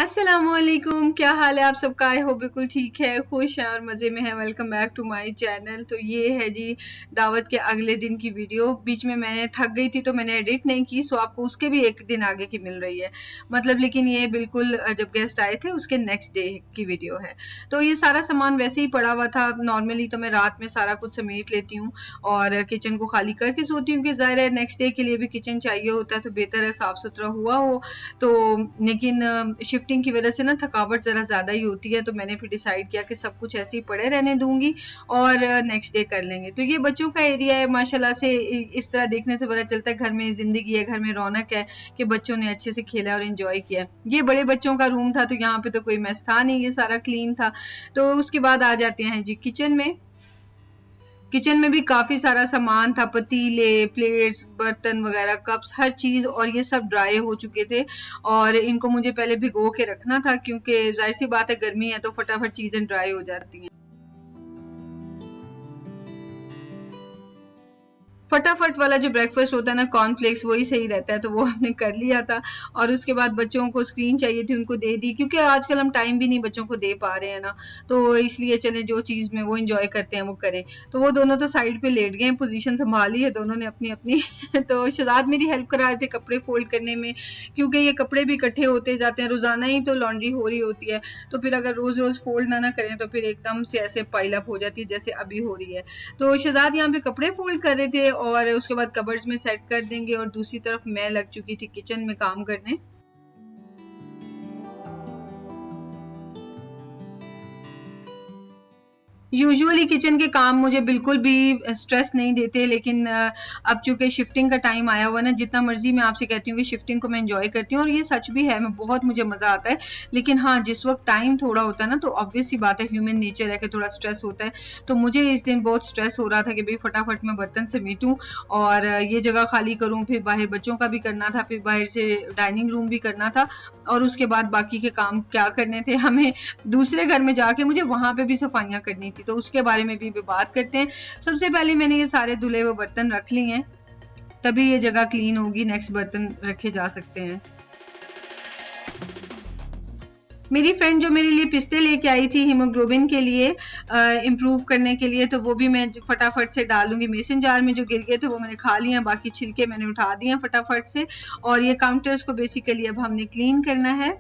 अस्सलामुअलैकुम, क्या हाल है आप सबका? आई होप बिल्कुल ठीक है, खुश हैं और मज़े में है। Welcome back to my channel. तो ये है जी दावत के अगले दिन की वीडियो। बीच में मैंने थक गई थी तो मैंने एडिट नहीं की, सो आपको उसके भी एक दिन आगे की मिल रही है मतलब। लेकिन ये बिल्कुल जब गेस्ट आए थे उसके नेक्स्ट डे की वीडियो है। तो ये सारा सामान वैसे ही पड़ा हुआ था। नॉर्मली तो मैं रात में सारा कुछ समेट लेती हूँ और किचन को खाली करके सोती हूँ कि ज़ाहिर है नेक्स्ट डे के लिए भी किचन चाहिए होता है, तो बेहतर है साफ़ सुथरा हुआ हो। तो लेकिन शिफ्टिंग की वजह से ना थकावट ज़रा ज़्यादा ही होती है, तो मैंने फिर डिसाइड किया कि सब कुछ ऐसे ही पड़े रहने दूंगी और नेक्स्ट डे कर लेंगे। तो ये बच्चों का एरिया है, माशाल्लाह से इस तरह देखने से पता चलता है घर में ज़िंदगी है, घर में रौनक है कि बच्चों ने अच्छे से खेला और एंजॉय किया। ये बड़े बच्चों का रूम था, तो यहाँ पे तो कोई मेस था नहीं, ये सारा क्लीन था। तो उसके बाद आ जाते हैं जी किचन में। किचन में भी काफ़ी सारा सामान था, पतीले, प्लेट्स, बर्तन वगैरह, कप्स, हर चीज़, और ये सब ड्राई हो चुके थे और इनको मुझे पहले भिगो के रखना था क्योंकि ज़ाहिर सी बात है गर्मी है तो फटाफट चीज़ें ड्राई हो जाती हैं। फटाफट वाला जो ब्रेकफास्ट होता है ना, कॉर्नफ्लेक्स, वही सही रहता है, तो वो हमने कर लिया था। और उसके बाद बच्चों को स्क्रीन चाहिए थी, उनको दे दी, क्योंकि आजकल हम टाइम भी नहीं बच्चों को दे पा रहे हैं ना, तो इसलिए चले जो चीज़ में वो इंजॉय करते हैं वो करें। तो वो दोनों तो साइड पे लेट गए, पोजीशन संभाली है दोनों ने अपनी अपनी तो शहजाद मेरी हेल्प करा रहे थे कपड़े फोल्ड करने में, क्योंकि ये कपड़े भी इकट्ठे होते जाते हैं, रोजाना ही तो लॉन्ड्री हो रही होती है, तो फिर अगर रोज रोज फोल्ड ना करें तो फिर एकदम से ऐसे पाइल अप हो जाती है जैसे अभी हो रही है। तो शहजाद यहाँ पे कपड़े फोल्ड कर रहे थे और उसके बाद कबर्ड्स में सेट कर देंगे, और दूसरी तरफ मैं लग चुकी थी किचन में काम करने। यूजुअली किचन के काम मुझे बिल्कुल भी स्ट्रेस नहीं देते, लेकिन अब चूंकि शिफ्टिंग का टाइम आया हुआ ना, जितना मर्जी मैं आपसे कहती हूँ कि शिफ्टिंग को मैं एंजॉय करती हूँ और ये सच भी है, मैं बहुत मुझे मजा आता है। लेकिन हाँ, जिस वक्त टाइम थोड़ा होता है ना, तो ऑब्वियस सी बात है, ह्यूमन नेचर है कि थोड़ा स्ट्रेस होता है। तो मुझे इस दिन बहुत स्ट्रेस हो रहा था कि भाई फटाफट मैं बर्तन समेटूं और ये जगह खाली करूं, फिर बाहर बच्चों का भी करना था, फिर बाहर से डाइनिंग रूम भी करना था, और उसके बाद बाकी के काम क्या करने थे हमें, दूसरे घर में जाके मुझे वहां पे भी सफाइयां करनी थी, तो उसके बारे में भी बात करते हैं। सबसे पहले मैंने ये सारे धुले हुए बर्तन रख लिए हैं, तभी ये जगह क्लीन होगी, नेक्स्ट बर्तन रखे जा सकते हैं। मेरी फ्रेंड जो मेरे लिए पिस्ते लेके आई थी हीमोग्लोबिन के लिए इम्प्रूव करने के लिए, तो वो भी मैं फटाफट से डालूंगी मेसन जार में। जो गिर गए थे वो मैंने खा लिए, बाकी छिलके मैंने उठा दिए फटाफट से। और ये काउंटर्स को बेसिकली अब हमने क्लीन करना है।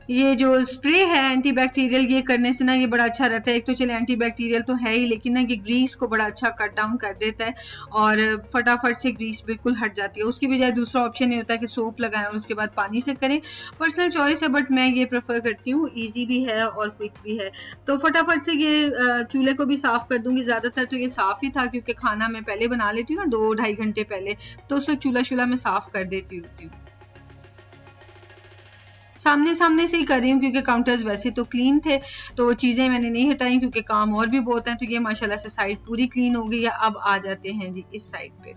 ये जो स्प्रे है एंटीबैक्टीरियल, ये करने से ना ये बड़ा अच्छा रहता है। एक तो चले एंटीबैक्टीरियल तो है ही, लेकिन ना ये ग्रीस को बड़ा अच्छा कट डाउन कर देता है और फटाफट से ग्रीस बिल्कुल हट जाती है। उसकी बजाय दूसरा ऑप्शन ये होता है कि सोप लगाएं और उसके बाद पानी से करें। पर्सनल चॉइस है, बट मैं ये प्रेफर करती हूँ, ईजी भी है और क्विक भी है। तो फटाफट से ये चूल्हे को भी साफ कर दूंगी। ज्यादातर तो ये साफ ही था क्योंकि खाना मैं पहले बना लेती हूँ ना, 2-2.5 घंटे पहले, तो उससे चूल्हा मैं साफ कर देती हूँ। सामने सामने से ही कर रही हूँ क्योंकि काउंटर्स वैसे तो क्लीन थे, तो चीजें मैंने नहीं हटाई क्योंकि काम और भी बहुत है। तो ये माशाल्लाह से साइड पूरी क्लीन हो गई है। अब आ जाते हैं जी इस साइड पे।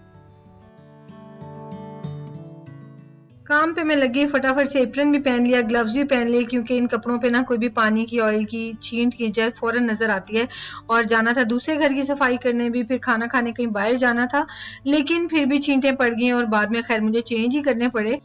काम पे मैं लगी, फटाफट से एप्रन भी पहन लिया, ग्लव्स भी पहन लिए, क्योंकि इन कपड़ों पे ना कोई भी पानी की, ऑयल की छींट की जल फौरन नजर आती है। और जाना था दूसरे घर की सफाई करने भी, फिर खाना खाने कहीं बाहर जाना था, लेकिन फिर भी छींटें पड़ गई और बाद में खैर मुझे चेंज ही करने पड़े।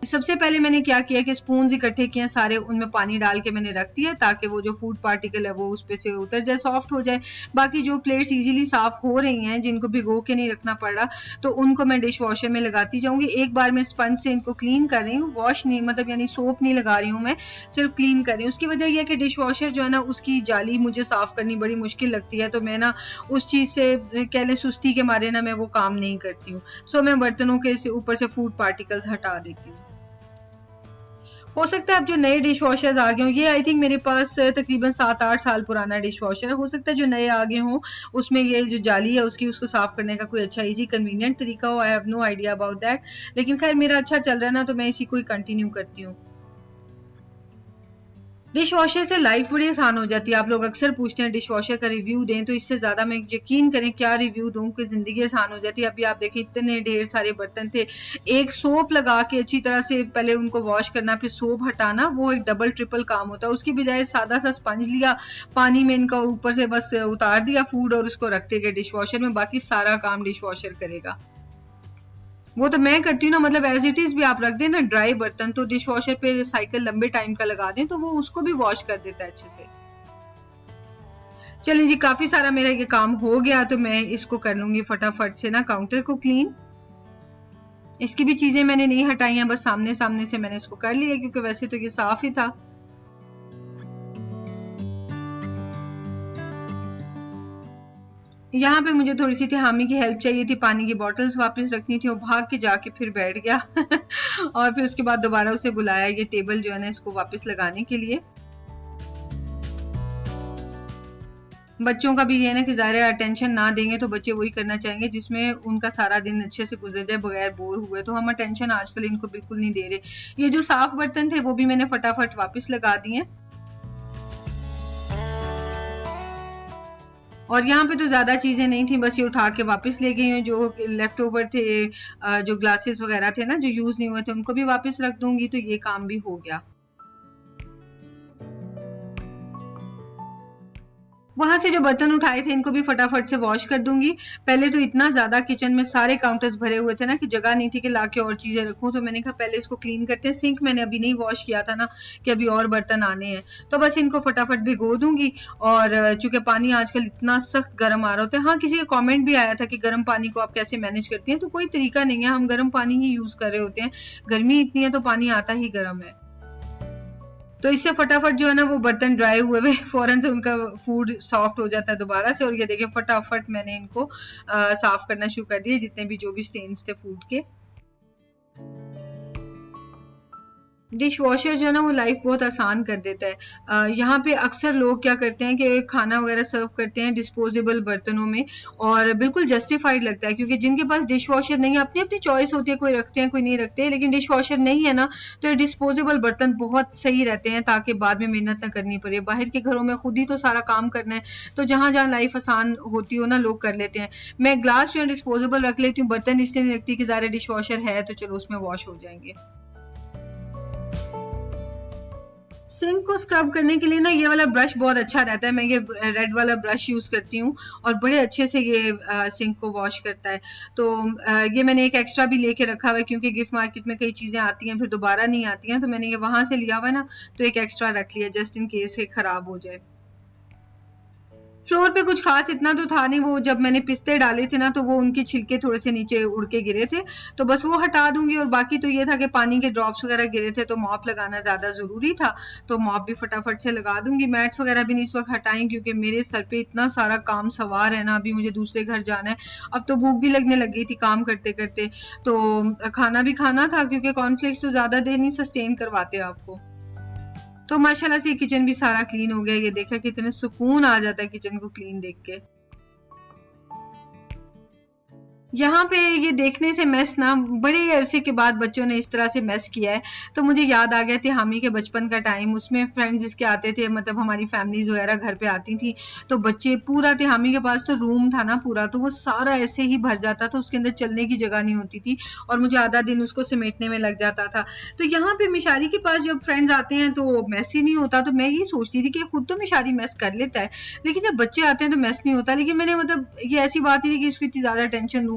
सबसे पहले मैंने क्या किया कि स्पून्स इकट्ठे किए सारे, उनमें पानी डाल के मैंने रख दिया ताकि वो जो फूड पार्टिकल है वो उस पे से उतर जाए, सॉफ्ट हो जाए। बाकी जो प्लेट्स इजीली साफ हो रही हैं, जिनको भिगो के नहीं रखना पड़ रहा, तो उनको मैं डिश वॉशर में लगाती जाऊंगी। एक बार मैं स्पंज से इनको क्लीन कर रही हूँ, वॉश नहीं, मतलब यानी सोप नहीं लगा रही हूँ, मैं सिर्फ क्लीन कर रही हूँ। उसकी वजह यह है कि डिश वॉशर जो है ना, उसकी जाली मुझे साफ करनी बड़ी मुश्किल लगती है, तो मैं ना उस चीज से कह लें सुस्ती के मारे ना मैं वो काम नहीं करती हूँ। सो मैं बर्तनों के ऊपर से फूड पार्टिकल्स हटा देती हूँ। हो सकता है अब जो नए डिश वॉशर्स आ गए हों, ये आई थिंक मेरे पास तकरीबन 7-8 साल पुराना डिश वॉशर है, हो सकता है जो नए आ गए हों उसमें ये जो जाली है उसकी, उसको साफ करने का कोई अच्छा इजी कन्वीनियंट तरीका हो। I have no idea about that, लेकिन खैर मेरा अच्छा चल रहा है ना, तो मैं इसी को ही कंटिन्यू करती हूँ। डिश वॉशर से लाइफ बड़ी आसान हो जाती है। आप लोग अक्सर पूछते हैं डिश वॉशर का रिव्यू दें, तो इससे ज़्यादा मैं यकीन करें क्या रिव्यू दूं कि ज़िंदगी आसान हो जाती है। अभी आप देखिए इतने ढेर सारे बर्तन थे, एक सोप लगा के अच्छी तरह से पहले उनको वॉश करना, फिर सोप हटाना, वो एक डबल ट्रिपल काम होता है। उसकी बजाय सादा सा स्पंज लिया, पानी में इनका ऊपर से बस उतार दिया फूड और उसको रखते गए डिश वॉशर में, बाकी सारा काम डिश वॉशर करेगा। वो तो मैं करती हूँ ना, मतलब एज इट इज भी आप रख दें ना ड्राई बर्तन, तो डिश वॉशर पे साइकिल लंबे टाइम का लगा दें तो वो उसको भी वॉश कर देता है अच्छे से। चलिए जी, काफी सारा मेरा ये काम हो गया, तो मैं इसको कर लूंगी फटाफट से ना काउंटर को क्लीन। इसकी भी चीजें मैंने नहीं हटाई हैं, बस सामने सामने से मैंने इसको कर लिया, क्योंकि वैसे तो ये साफ ही था। यहाँ पे मुझे थोड़ी सी थी हामी की हेल्प चाहिए थी, पानी की बॉटल्स वापस रखनी थी, वो भाग के जाके फिर बैठ गया और फिर उसके बाद दोबारा उसे बुलाया ये टेबल जो है ना इसको वापस लगाने के लिए। बच्चों का भी ये है ना कि ज़ाहिर है अटेंशन ना देंगे तो बच्चे वही करना चाहेंगे जिसमें उनका सारा दिन अच्छे से गुजर जाए बगैर बोर हुए, तो हम अटेंशन आजकल इनको बिल्कुल नहीं दे रहे। ये जो साफ बर्तन थे वो भी मैंने फटाफट वापस लगा दिए। और यहाँ पे तो ज़्यादा चीज़ें नहीं थी, बस ये उठा के वापस ले गई हूँ। जो लेफ्ट ओवर थे, जो ग्लासेस वगैरह थे ना जो यूज़ नहीं हुए थे, उनको भी वापस रख दूंगी, तो ये काम भी हो गया। वहां से जो बर्तन उठाए थे इनको भी फटाफट से वॉश कर दूंगी। पहले तो इतना ज्यादा किचन में सारे काउंटर्स भरे हुए थे ना कि जगह नहीं थी कि लाके और चीजें रखूं, तो मैंने कहा पहले इसको क्लीन करते हैं। सिंक मैंने अभी नहीं वॉश किया था ना कि अभी और बर्तन आने हैं, तो बस इनको फटाफट भिगो दूंगी। और चूंकि पानी आजकल इतना सख्त गर्म आ रहा होता है, हाँ किसी का कॉमेंट भी आया था कि गर्म पानी को आप कैसे मैनेज करती हैं, तो कोई तरीका नहीं है, हम गर्म पानी ही यूज कर रहे होते हैं। गर्मी इतनी है तो पानी आता ही गर्म है। तो इससे फटाफट जो है ना वो बर्तन ड्राई हुए हुए फौरन से उनका फूड सॉफ्ट हो जाता है दोबारा से। और ये देखिए फटाफट मैंने इनको साफ करना शुरू कर दिया, जितने भी जो भी स्टेन्स थे फूड के। डिश वॉशर जो है ना वो लाइफ बहुत आसान कर देता है। यहाँ पे अक्सर लोग क्या करते हैं कि खाना वगैरह सर्व करते हैं डिस्पोजेबल बर्तनों में, और बिल्कुल जस्टिफाइड लगता है, क्योंकि जिनके पास डिश वॉशर नहीं है, अपनी अपनी चॉइस होती है, कोई रखते हैं कोई नहीं रखते, लेकिन डिश वॉशर नहीं है ना तो ये डिस्पोजेबल बर्तन बहुत सही रहते हैं, ताकि बाद में मेहनत ना करनी पड़े। बाहर के घरों में खुद ही तो सारा काम करना है, तो जहाँ जहाँ लाइफ आसान होती हो ना लोग कर लेते हैं। मैं ग्लास जो है डिस्पोजेबल रख लेती हूँ, बर्तन इसलिए नहीं रखती कि ज़्यादा डिश वॉशर है तो चलो उसमें वॉश हो जाएंगे। सिंक को स्क्रब करने के लिए ना ये वाला ब्रश बहुत अच्छा रहता है, मैं ये रेड वाला ब्रश यूज करती हूँ और बड़े अच्छे से ये सिंक को वॉश करता है। तो ये मैंने एक एक्स्ट्रा भी लेके रखा हुआ है, क्योंकि गिफ्ट मार्केट में कई चीजें आती हैं फिर दोबारा नहीं आती हैं, तो मैंने ये वहां से लिया हुआ है ना, तो एक एक्स्ट्रा रख लिया जस्ट इन केस ये खराब हो जाए। फ्लोर पे कुछ खास इतना तो था नहीं, वो जब मैंने पिस्ते डाले थे ना तो वो उनके छिलके थोड़े से नीचे उड़ के गिरे थे, तो बस वो हटा दूंगी। और बाकी तो ये था कि पानी के ड्रॉप्स वगैरह गिरे थे तो मॉप लगाना ज्यादा जरूरी था, तो मॉप भी फटाफट से लगा दूंगी। मैट्स वगैरह भी नहीं इस वक्त हटाएं, क्योंकि मेरे सर पे इतना सारा काम सवार है ना, अभी मुझे दूसरे घर जाना है। अब तो भूख भी लगने लग गई थी काम करते करते, तो खाना भी खाना था, क्योंकि कॉर्नफ्लेक्स तो ज्यादा देर नहीं सस्टेन करवाते आपको। तो माशाल्लाह से किचन भी सारा क्लीन हो गया। ये देखा कितने सुकून आ जाता है किचन को क्लीन देख के। यहाँ पे ये देखने से मेस ना बड़े अरसे के बाद बच्चों ने इस तरह से मेस किया है, तो मुझे याद आ गया थी हामी के बचपन का टाइम। उसमें फ्रेंड्स जिसके आते थे, मतलब हमारी फैमिलीज वगैरह घर पे आती थी, तो बच्चे पूरा थे, हामी के पास तो रूम था ना पूरा, तो वो सारा ऐसे ही भर जाता था, उसके अंदर चलने की जगह नहीं होती थी और मुझे आधा दिन उसको समेटने में लग जाता था। तो यहाँ पे मिशारी के पास जब फ्रेंड्स आते हैं तो मेस ही नहीं होता, तो मैं ये सोचती थी कि खुद तो मिशारी मेस कर लेता है, लेकिन जब बच्चे आते हैं तो मेस नहीं होता। लेकिन मैंने मतलब ये ऐसी बात ही थी कि इसको इतनी ज्यादा टेंशन दूं,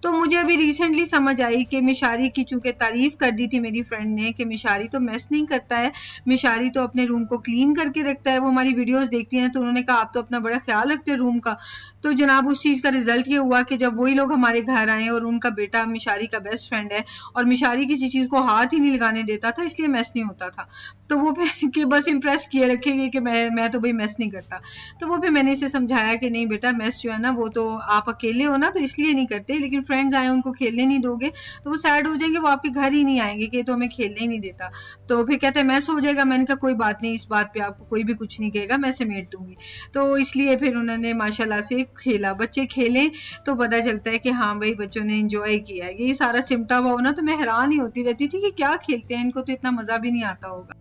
तो मुझे अभी रिसेंटली समझ आई कि मिशारी की चूंकि तारीफ कर दी थी मेरी फ्रेंड ने कि मिशारी तो मेस नहीं करता है, मिशारी तो अपने रूम को क्लीन करके रखता है। वो हमारी वीडियोस देखती हैं, तो उन्होंने कहा आप तो अपना बड़ा ख्याल रखते हैं रूम का। तो जनाब उस चीज का रिजल्ट ये हुआ कि जब वही लोग हमारे घर आए और उनका बेटा मिशारी का बेस्ट फ्रेंड है और मिशारी किसी चीज को हाथ ही नहीं लगाने देता था, इसलिए मेस नहीं होता था। तो वो फिर कि बस इम्प्रेस किए रखेंगे कि मैं तो भाई मेस नहीं करता। तो वो फिर मैंने इसे समझाया कि नहीं बेटा, मेस जो है ना वो तो आप अकेले हो ना तो इसलिए नहीं करते, लेकिन फ्रेंड्स आए उनको खेलने नहीं दोगे तो वो सैड हो जाएंगे, वो आपके घर ही नहीं आएंगे कि तो हमें खेलने ही नहीं देता। तो फिर कहते हैं मेस हो जाएगा। मैंने कहा कोई बात नहीं, इस बात पे आपको कोई भी कुछ नहीं कहेगा, मैं समेट दूंगी। तो इसलिए फिर उन्होंने माशाल्लाह से खेला। बच्चे खेलें तो पता चलता है कि हाँ भाई बच्चों ने एंजॉय किया है। ये सारा सिमटा हुआ हो ना तो मैं हैरान ही होती रहती थी कि क्या खेलते हैं, इनको तो इतना मजा भी नहीं आता होगा।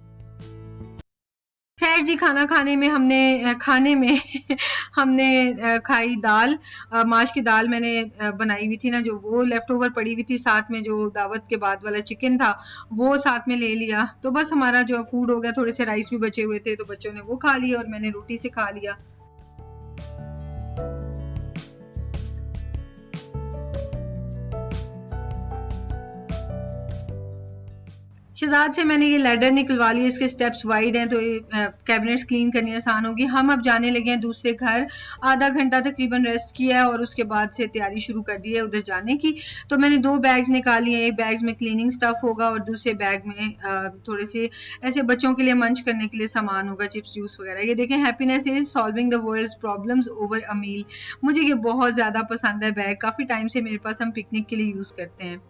खैर जी, खाना खाने में खाने में हमने खाई दाल, माश की दाल मैंने बनाई हुई थी ना, जो वो लेफ्ट ओवर पड़ी हुई थी, साथ में जो दावत के बाद वाला चिकन था वो साथ में ले लिया। तो बस हमारा जो फूड हो गया, थोड़े से राइस भी बचे हुए थे तो बच्चों ने वो खा लिया और मैंने रोटी से खा लिया। शहजाद से मैंने ये लैडर निकलवा लिया, इसके स्टेप्स वाइड हैं तो ये कैबिनेट्स क्लीन करनी आसान होगी। हम अब जाने लगे हैं दूसरे घर। आधा घंटा तकरीबन रेस्ट किया है और उसके बाद से तैयारी शुरू कर दी है उधर जाने की। तो मैंने 2 बैग्स निकाली हैं, एक बैग में क्लीनिंग स्टफ होगा और दूसरे बैग में थोड़े से ऐसे बच्चों के लिए मंच करने के लिए सामान होगा, चिप्स जूस वगैरह। ये देखें, happiness is solving the world's problems over a meal. मुझे ये बहुत ज़्यादा पसंद है बैग, काफ़ी टाइम से मेरे पास, हम पिकनिक के लिए यूज़ करते हैं।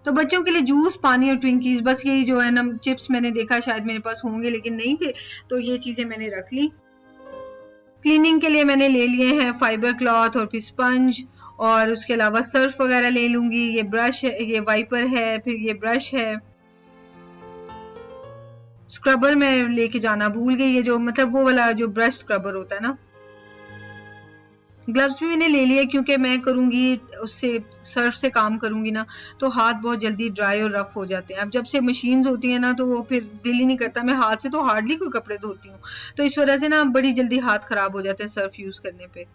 तो बच्चों के लिए जूस, पानी और ट्विंकीज, बस यही जो है ना, चिप्स मैंने देखा शायद मेरे पास होंगे लेकिन नहीं थे, तो ये चीजें मैंने रख ली। क्लीनिंग के लिए मैंने ले लिए हैं फाइबर क्लॉथ और फिर स्पंज, और उसके अलावा सर्फ वगैरह ले लूंगी। ये ब्रश है, ये वाइपर है, फिर ये ब्रश है। स्क्रबर मैं लेके जाना भूल गई, ये जो मतलब वो वाला जो ब्रश स्क्रबर होता है ना। ग्लव्स भी मैंने ले लिए क्योंकि मैं करूंगी उससे, सर्फ से काम करूंगी ना, तो हाथ बहुत जल्दी ड्राई और रफ हो जाते हैं। अब जब से मशीन्स होती है ना तो वो फिर दिल ही नहीं करता, मैं हाथ से तो हार्डली कोई कपड़े धोती हूँ, तो इस वजह से ना बड़ी जल्दी हाथ खराब हो जाते हैं सर्फ यूज करने पे।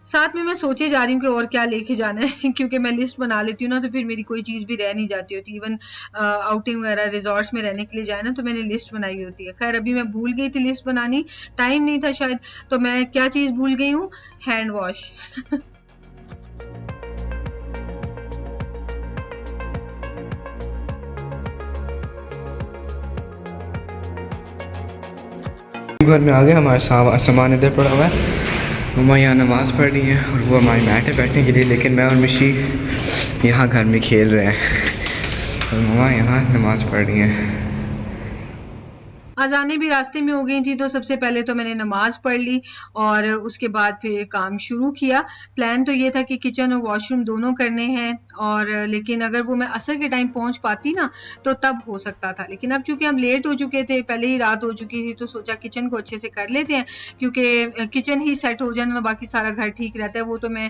साथ में मैं सोचे जा रही हूँ कि और क्या लेके जाना है क्योंकि मैं लिस्ट बना लेती हूँ ना तो फिर मेरी कोई चीज़ भी रह नहीं जाती होती। इवन आउटिंग वगैरह रिजॉर्ट्स में रहने के लिए जाए ना तो मैंने लिस्ट बनाई होती है। खैर अभी मैं भूल गई थी लिस्ट बनानी, टाइम नहीं था शायद, तो मैं क्या चीज़ भूल गई हूँ, हैंड वॉश। घर में आ गए, हमारा सामान इधर पड़ा हुआ है। मम्मा यहाँ नमाज़ पढ़ रही है और वो हमारी मैट है बैठने के लिए, लेकिन मैं और मिशी यहाँ घर में खेल रहे हैं और मम्मा यहाँ नमाज़ पढ़ रही हैं। अज़ानें भी रास्ते में हो गई थी, तो सबसे पहले तो मैंने नमाज पढ़ ली और उसके बाद फिर काम शुरू किया। प्लान तो ये था कि किचन और वॉशरूम दोनों करने हैं, और लेकिन अगर वो मैं असर के टाइम पहुंच पाती ना तो तब हो सकता था, लेकिन अब चूंकि हम लेट हो चुके थे, पहले ही रात हो चुकी थी, तो सोचा किचन को अच्छे से कर लेते हैं, क्योंकि किचन ही सेट हो जाए ना तो बाकी सारा घर ठीक रहता है। वो तो मैं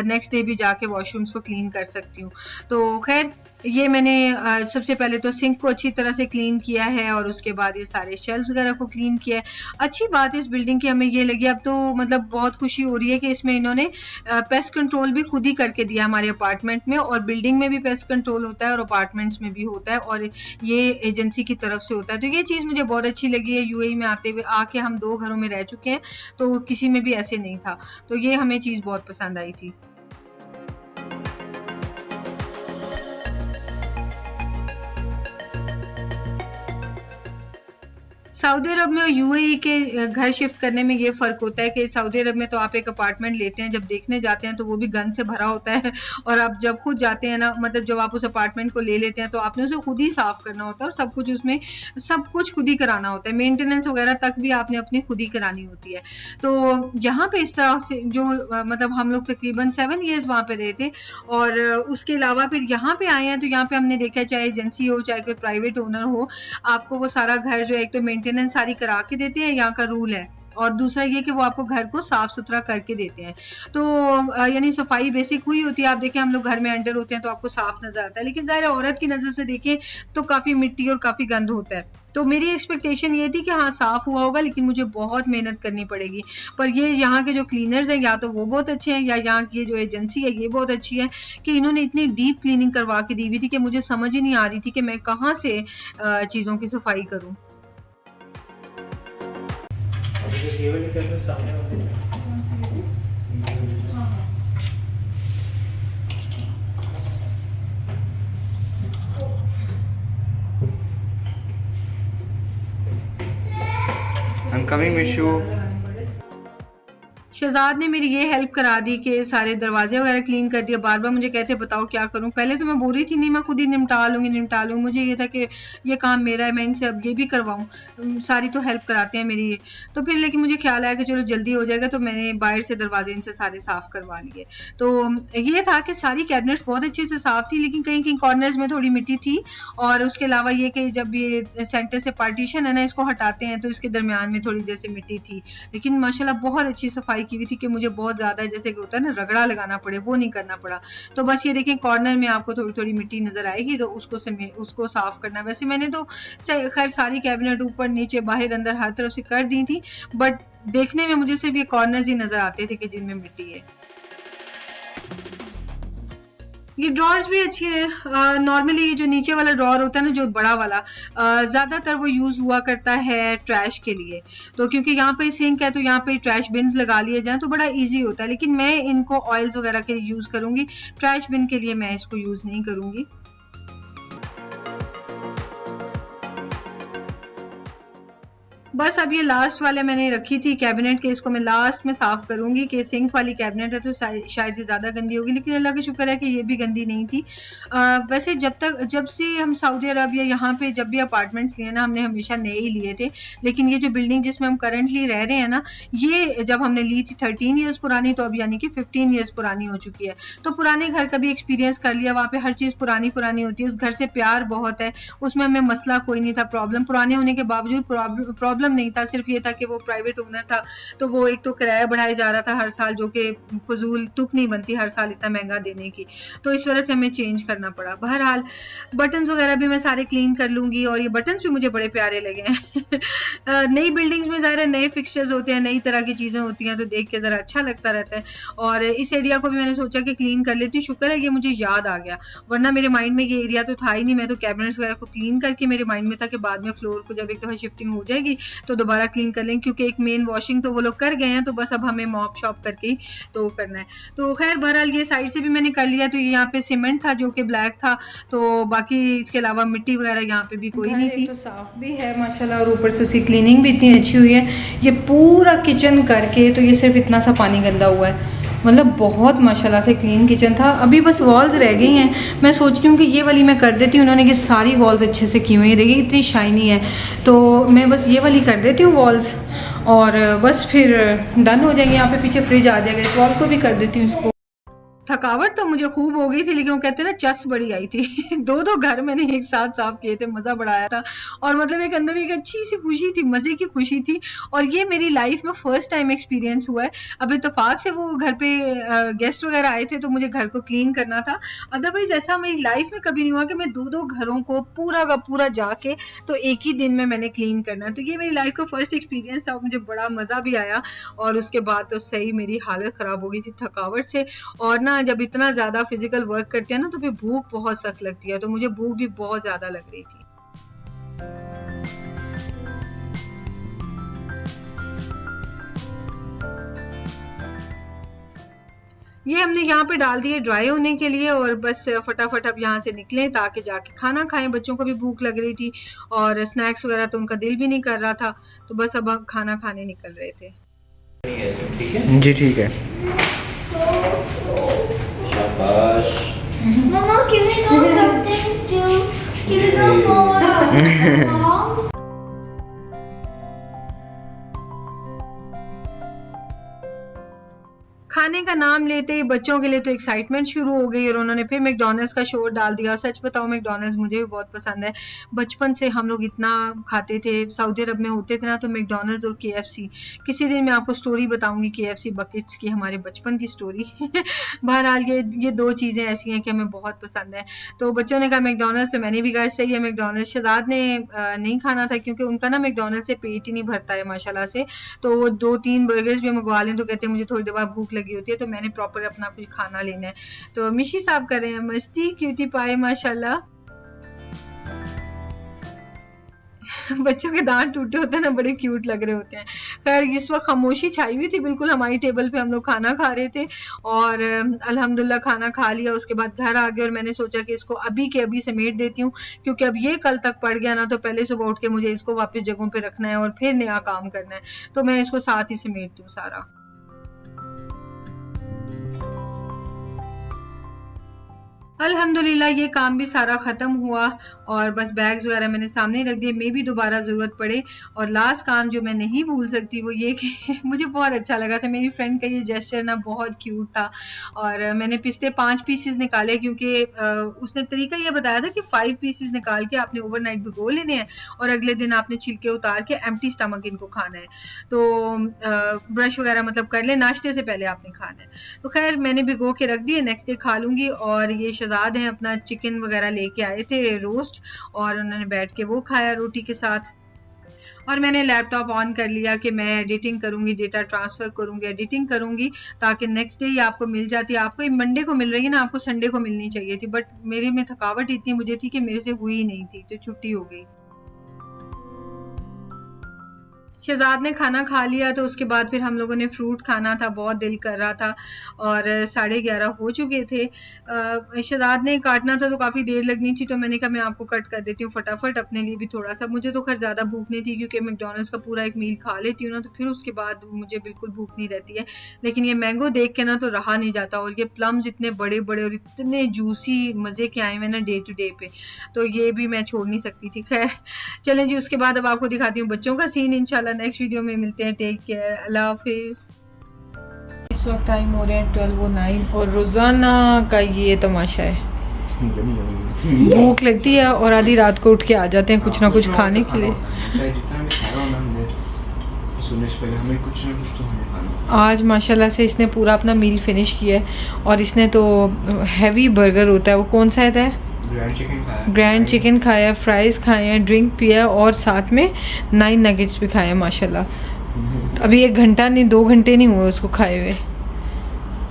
नेक्स्ट डे भी जाके वॉशरूम्स को क्लीन कर सकती हूँ। तो खैर ये मैंने सबसे पहले तो सिंक को अच्छी तरह से क्लीन किया है और उसके बाद ये सारे शेल्फ्स वगैरह को क्लीन किया है। अच्छी बात इस बिल्डिंग की हमें ये लगी, अब तो मतलब बहुत खुशी हो रही है कि इसमें इन्होंने पेस्ट कंट्रोल भी खुद ही करके दिया हमारे अपार्टमेंट में, और बिल्डिंग में भी पेस्ट कंट्रोल होता है और अपार्टमेंट्स में भी होता है, और ये एजेंसी की तरफ से होता है। तो ये चीज़ मुझे बहुत अच्छी लगी है। यूएई में आते हुए आके हम 2 घरों में रह चुके हैं, तो किसी में भी ऐसे नहीं था, तो ये हमें चीज़ बहुत पसंद आई थी। सऊदी अरब में और यूएई के घर शिफ्ट करने में ये फ़र्क होता है कि सऊदी अरब में तो आप एक अपार्टमेंट लेते हैं, जब देखने जाते हैं तो वो भी गंद से भरा होता है, और आप जब खुद जाते हैं ना, मतलब जब आप उस अपार्टमेंट को ले लेते हैं तो आपने उसे खुद ही साफ़ करना होता है और सब कुछ उसमें सब कुछ खुद ही कराना होता है, मेंटेनेंस वगैरह तक भी आपने अपनी खुद ही करानी होती है। तो यहाँ पे इस तरह से जो मतलब हम लोग तकरीबन 7 ईयर्स वहाँ पे रहे थे, और उसके अलावा फिर यहाँ पे आए हैं तो यहाँ पे हमने देखा चाहे एजेंसी हो चाहे कोई प्राइवेट ओनर हो, आपको वो सारा घर जो एक तो मेंटेनेंस सारी करा के देते हैं, यहाँ का रूल है, और दूसरा ये कि वो आपको घर को साफ सुथरा करके देते हैं। तो यानी सफाई बेसिक हुई होती है। आप देखें हम लोग घर में एंटर होते हैं तो आपको साफ नजर आता है, लेकिन ज़ाहिर औरत की नज़र से देखें तो काफ़ी मिट्टी और काफ़ी गंद होता है। तो मेरी एक्सपेक्टेशन ये थी कि हाँ साफ हुआ होगा, लेकिन मुझे बहुत मेहनत करनी पड़ेगी। पर ये यहाँ के जो क्लीनर्स हैं या तो वो बहुत अच्छे हैं, या यहाँ की जो एजेंसी है ये बहुत अच्छी है कि इन्होंने इतनी डीप क्लीनिंग करवा के दी हुई थी कि मुझे समझ ही नहीं आ रही थी कि मैं कहाँ से चीज़ों की सफाई करूँ। I'm coming, Mishu. शहजाद ने मेरी ये हेल्प करा दी कि सारे दरवाजे वगैरह क्लीन कर दिया। बार बार मुझे कहते बताओ क्या करूं। पहले तो मैं बोल रही थी नहीं मैं खुद ही निपटा लूंगी। मुझे ये था कि ये काम मेरा है, मैं इनसे अब ये भी करवाऊं। सारी तो हेल्प कराते हैं मेरी। तो फिर लेकिन मुझे ख्याल आया कि चलो जल्दी हो जाएगा, तो मैंने बाहर से दरवाजे इनसे सारे साफ करवा लिए। तो ये था कि सारी कैबिनेट्स बहुत अच्छे से साफ थी, लेकिन कहीं कहीं कॉर्नर्स में थोड़ी मिट्टी थी। और उसके अलावा ये कि जब ये सेंटर से पार्टीशन है ना, इसको हटाते हैं तो इसके दरमियान में थोड़ी जैसे मिट्टी थी। लेकिन माशाल्लाह बहुत अच्छी सफाई की हुई थी कि मुझे बहुत ज्यादा जैसे कि होता है ना रगड़ा लगाना पड़े, वो नहीं करना पड़ा। तो बस ये देखें कॉर्नर में आपको थोड़ी थोड़ी मिट्टी नजर आएगी, तो उसको साफ करना। वैसे मैंने तो खैर सारी कैबिनेट ऊपर नीचे बाहर अंदर हर तरफ से कर दी थी, बट देखने में मुझे सिर्फ ये कॉर्नर्स ही नजर आते थे कि जिनमें मिट्टी है। ये ड्रॉर्स भी अच्छी है। नॉर्मली ये जो नीचे वाला ड्रॉर होता है ना, जो बड़ा वाला, ज़्यादातर वो यूज़ हुआ करता है ट्रैश के लिए। तो क्योंकि यहाँ पे सिंक है तो यहाँ पे ट्रैश बिन्स लगा लिए जाएं तो बड़ा इजी होता है। लेकिन मैं इनको ऑयल्स वगैरह के लिए यूज़ करूँगी, ट्रैश बिन के लिए मैं इसको यूज़ नहीं करूँगी। बस अब ये लास्ट वाले मैंने रखी थी कैबिनेट के, इसको मैं लास्ट में साफ करूंगी कि सिंक वाली कैबिनेट है तो शायद ये ज़्यादा गंदी होगी, लेकिन अल्लाह का शुक्र है कि ये भी गंदी नहीं थी। वैसे जब से हम सऊदी अरब या यहाँ पे जब भी अपार्टमेंट्स लिए ना, हमने हमेशा नए ही लिए थे। लेकिन ये जो बिल्डिंग जिसमें हम करंटली रह रहे हैं ना, ये जब हमने ली थी 13 ईयर्स पुरानी, तो अब यानी कि 15 ईयर्स पुरानी हो चुकी है। तो पुराने घर का भी एक्सपीरियंस कर लिया, वहाँ पे हर चीज़ पुरानी पुरानी होती है। उस घर से प्यार बहुत है, उसमें हमें मसला कोई नहीं था। प्रॉब्लम पुराने होने के बावजूद प्रॉब्लम नहीं था, सिर्फ ये था कि वो प्राइवेट ओनर था, तो वो एक तो किराया बढ़ाया जा रहा था हर साल, जो कि फजूल तुक नहीं बनती हर साल इतना महंगा देने की। तो इस वजह से हमें चेंज करना पड़ा। बहरहाल बटन्स वगैरह भी मैं सारे क्लीन कर लूंगी, और ये बटन्स भी मुझे बड़े प्यारे लगे हैं। नई बिल्डिंग्स में ज़ाहिर है नए फिक्सचर्स होते हैं, नई तरह की चीज़ें होती हैं, तो देख के ज़रा अच्छा लगता रहता है। और इस एरिया को भी मैंने सोचा कि क्लीन कर लेती हूँ। शुक्र है ये मुझे याद आ गया, वरना मेरे माइंड में ये एरिया तो था ही नहीं। मैं तो कैबिनेट्स वगैरह को क्लीन करके मेरे माइंड में था कि बाद में फ्लोर को जब एक दफ़ा शिफ्टिंग हो जाएगी तो दोबारा क्लीन कर लेंगे, क्योंकि एक मेन वॉशिंग तो वो लोग कर गए हैं, तो बस अब हमें मॉप शॉप करके ही तो करना है। तो खैर बहरहाल ये साइड से भी मैंने कर लिया। तो यहाँ पे सीमेंट था जो कि ब्लैक था, तो बाकी इसके अलावा मिट्टी वगैरह यहाँ पे भी कोई नहीं थी। तो साफ भी है माशाल्लाह, और ऊपर से उसकी क्लीनिंग भी इतनी अच्छी हुई है। ये पूरा किचन करके तो ये सिर्फ इतना सा पानी गंदा हुआ है, मतलब बहुत माशाल्लाह से क्लीन किचन था। अभी बस वॉल्स रह गई हैं, मैं सोच रही हूँ कि ये वाली मैं कर देती हूँ। उन्होंने ये सारी वॉल्स अच्छे से की हुई है, देखिए इतनी शाइनी है, तो मैं बस ये वाली कर देती हूँ वॉल्स, और बस फिर डन हो जाएंगे। यहाँ पे पीछे फ्रिज आ जाएगा, इस वॉल को भी कर देती हूँ इसको। थकावट तो मुझे खूब हो गई थी, लेकिन वो कहते हैं ना चस बड़ी आई थी। दो घर मैंने एक साथ साफ किए थे, मज़ा बड़ा आया था। और मतलब एक अंदर एक अच्छी सी खुशी थी, मज़े की खुशी थी। और ये मेरी लाइफ में फर्स्ट टाइम एक्सपीरियंस हुआ है। अब इत्तेफाक से वो घर पे गेस्ट वगैरह आए थे, तो मुझे घर को क्लीन करना था। अदरवाइज ऐसा मेरी लाइफ में कभी नहीं हुआ कि मैं दो घरों को पूरा का पूरा जाके तो एक ही दिन में मैंने क्लीन करना। तो ये मेरी लाइफ का फर्स्ट एक्सपीरियंस था, मुझे बड़ा मज़ा भी आया। और उसके बाद तो सही मेरी हालत ख़राब हो गई थी थकावट से। और ना जब इतना ज़्यादा फिजिकल वर्क करते हैं ना, तो फिर भूख बहुत सख्त लगती है, तो मुझे भूख भी बहुत ज़्यादा लग रही थी। ये हमने यहाँ पे डाल दिए ड्राई होने के लिए, और बस फटाफट अब यहाँ से निकलें ताकि जाके खाना खाएं। बच्चों को भी भूख लग रही थी, और स्नैक्स वगैरह तो उनका दिल भी नहीं कर रहा था, तो बस अब हम खाना खाने निकल रहे थे। जी ठीक है। Mama, can we go something to? Can we go for a walk? खाने का नाम लेते ही बच्चों के लिए तो एक्साइटमेंट शुरू हो गई, और उन्होंने फिर मैकडॉनल्ड्स का शोर डाल दिया। सच बताओ मैकडॉनल्ड्स मुझे भी बहुत पसंद है। बचपन से हम लोग इतना खाते थे, सऊदी अरब में होते थे ना, तो मैकडॉनल्ड्स और केएफसी। किसी दिन मैं आपको स्टोरी बताऊंगी केएफसी बकेट्स की, हमारे बचपन की स्टोरी। बहरहाल ये दो चीज़ें ऐसी हैं कि हमें बहुत पसंद है। तो बच्चों ने कहा मैकडॉनल्ड्स, तो मैंने भी कहा सही है मैकडॉनल्ड्स। शहजाद ने नहीं खाना था, क्योंकि उनका ना मैकडॉनल्ड्स से पेट ही नहीं भरता है माशाल्लाह से। तो वो 2-3 बर्गर्स भी मंगवा लें तो कहते हैं मुझे थोड़ी देर बाद भूख लगी होती है, तो मैंने प्रॉपर अपना कुछ खाना लेना है। तो मिशी साहब कर रहे हैं मस्ती, क्यूटी पाए माशाल्लाह। बच्चों के दांत टूटे होते हैं ना, बड़े क्यूट लग रहे होते हैं। खैर इस वक्त खामोशी छाई हुई थी बिल्कुल हमारी टेबल पे, हम लोग खाना खा रहे थे, और अल्हम्दुलिल्लाह खाना खा लिया। उसके बाद घर आ गए, और मैंने सोचा कि इसको अभी के अभी समेट देती हूँ, क्योंकि अब ये कल तक पड़ गया ना, तो पहले सुबह उठ के मुझे इसको वापस जगहों पे रखना है और फिर नया काम करना है, तो मैं इसको साथ ही समेटती हूँ सारा। अल्हम्दुलिल्लाह ये काम भी सारा ख़त्म हुआ और बस बैग्स वगैरह मैंने सामने रख दिए, मे भी दोबारा ज़रूरत पड़े। और लास्ट काम जो मैं नहीं भूल सकती वो ये कि मुझे बहुत अच्छा लगा था, मेरी फ्रेंड का ये जेस्चर ना बहुत क्यूट था। और मैंने पिस्ते 5 पीसेस निकाले क्योंकि उसने तरीका ये बताया था कि 5 पीसेस निकाल के आपने ओवरनाइट भिगो लेने हैं और अगले दिन आपने छिलके उतार के एम्प्टी स्टमक इनको खाना है। तो ब्रश वगैरह मतलब कर ले, नाश्ते से पहले आपने खाना है। तो खैर मैंने भिगो के रख दिए, नेक्स्ट डे खा लूँगी। और ये शहजाद हैं अपना चिकन वगैरह लेके आए थे रोस्ट, और उन्होंने बैठ के वो खाया रोटी के साथ। और मैंने लैपटॉप ऑन कर लिया कि मैं एडिटिंग करूंगी, डेटा ट्रांसफ़र करूंगी, एडिटिंग करूंगी, ताकि नेक्स्ट डे ही आपको मिल जाती है। आपको मंडे को मिल रही है ना, आपको संडे को मिलनी चाहिए थी, बट मेरे में थकावट इतनी मुझे थी कि मेरे से हुई नहीं थी, तो छुट्टी हो गई। शहजाद ने खाना खा लिया तो उसके बाद फिर हम लोगों ने फ्रूट खाना था, बहुत दिल कर रहा था और 11:30 हो चुके थे। शहजाद ने काटना था तो काफ़ी देर लगनी थी, तो मैंने कहा मैं आपको कट कर देती हूँ फटाफट, अपने लिए भी थोड़ा सा। मुझे तो खैर ज़्यादा भूख नहीं थी क्योंकि मैकडॉनल्ड्स का पूरा एक मील खा लेती हूँ ना, तो फिर उसके बाद मुझे बिल्कुल भूख नहीं रहती है। लेकिन ये मैंगो देख के ना तो रहा नहीं जाता, और ये प्लम्स इतने बड़े बड़े और इतने जूसी मज़े के आए हुए ना डे टू डे पे, तो ये भी मैं छोड़ नहीं सकती थी। खैर चलें जी, उसके बाद अब आपको दिखाती हूँ बच्चों का सीन। इंशाल्लाह नेक्स्ट वीडियो में मिलते हैं। टेक केयर, अल्लाह हाफिज़। इस वक्त टाइम हो रहे हैं 12:09 और रोज़ाना का ये तमाशा है, भूख लगती है और आधी रात को उठ के आ जाते हैं कुछ ना कुछ खाने के लिए। आज माशाल्लाह से इसने पूरा अपना मील फिनिश किया है, और इसने तो हैवी बर्गर होता है, वो कौन सा है, ग्रैंड चिकन खाया, फ्राइज़ खाए हैं, ड्रिंक पिया, और साथ में 9 नगेट्स भी खाए हैं माशाल्लाह। अभी 1 घंटा नहीं 2 घंटे नहीं हुए उसको खाए हुए।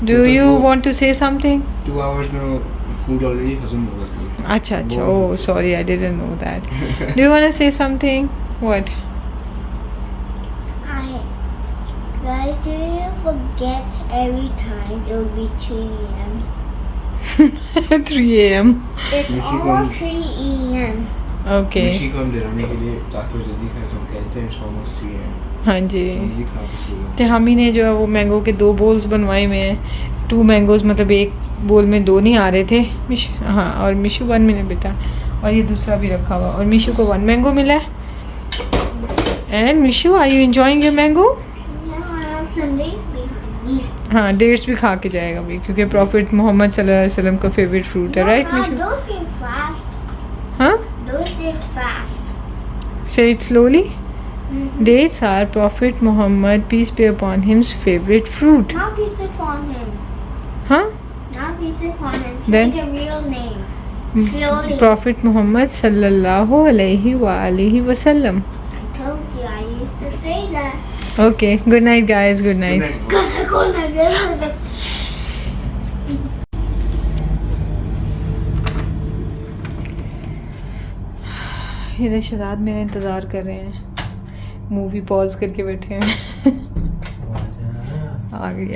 Do you want to say something? 2 hours में फूड ऑलरेडी हजम हो गया। अच्छा अच्छा, oh sorry, I didn't know that. Do you want to say something? What? Why do you forget every time it will be 3 a.m.? 3 a.m. It's almost 3 a.m. Okay, मिशी को हम डराने के लिए ताकि वो जल्दी खाए, तो हम कहते हैं ऑलमोस्ट 3 है। हाँ जी। जल्दी खा के सो तो हम ही ने जो है वो मैंगो के 2 बोल्स बनवाए हुए हैं। 2 मैंगोज़ मतलब एक बोल में 2 नहीं आ रहे थे। हाँ, और मिशू 1 मिनट बेटा, और ये दूसरा भी रखा हुआ, और मिशू को 1 मैंगो मिला है। And Mishu, are you enjoying your mango? हाँ, डेट्स भी खा के जाएगा भाई, क्योंकि प्रॉफिट मोहम्मद सल्लल्लाहु अलैहि वसल्लम का फेवरेट फ्रूट है, राइट मिशू? हाँ, say it slowly. Dates are Prophet Muhammad, peace be upon him's favorite fruit. Not peace upon him. Huh? Not peace upon him. Then? Say the real name. Slowly. Prophet Muhammad sallallahu alaihi wa alihi wasallam. I told you I used to say that. Okay, good night guys, good night. इधर शहजाद मेरा इंतज़ार कर रहे हैं, movie pause करके बैठे हैं। आ गई।